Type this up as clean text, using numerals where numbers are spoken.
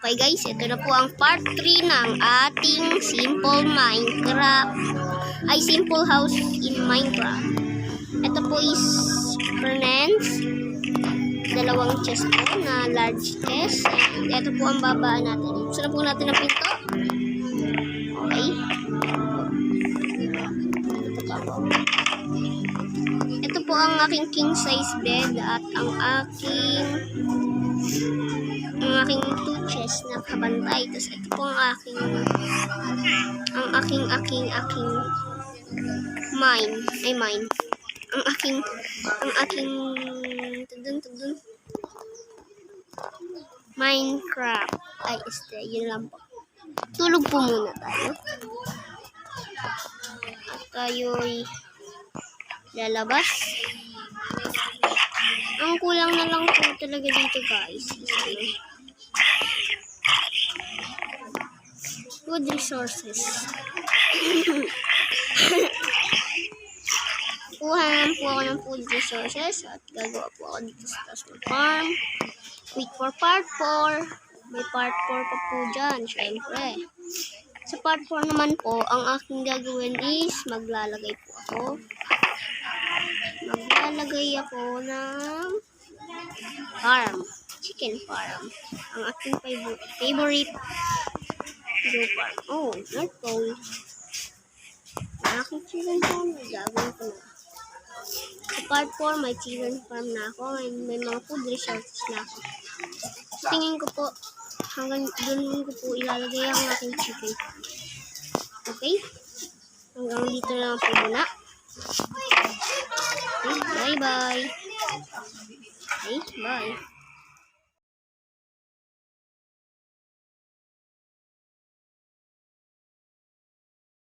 Okay guys, ito na po ang part 3 ng ating simple house in Minecraft. Ito po is furnace, dalawang chest po na large chest. Ito po ang babaan natin. Buksan na po natin ang pinto. Okay. Ito po ang aking king size bed at ang aking 2 chests na kabantay. Tapos ito po ang mine. Ang aking tudun Minecraft. Ay, yun lang po. Tulog po muna tayo. At tayo'y lalabas. Ang kulang na lang po talaga dito guys. Food resources. Kuha po ako ng food resources at gagawa po ako dito sa taas ng farm. Wait for part 4. May part 4 pa po dyan, syempre. Sa part 4 naman po, ang aking gagawin is maglalagay ako ng farm. Chicken farm. Ang aking favorite farm. Oh, not gold. Ang aking chicken farm, gagawin ko na. Sa part 4, may chicken farm na ako. May mga food resources na ako. Tingin ko po, hanggang doon ko po ilalagay ang aking chicken farm. Okay? Hanggang dito lang po muna. Okay, bye-bye. Okay, bye.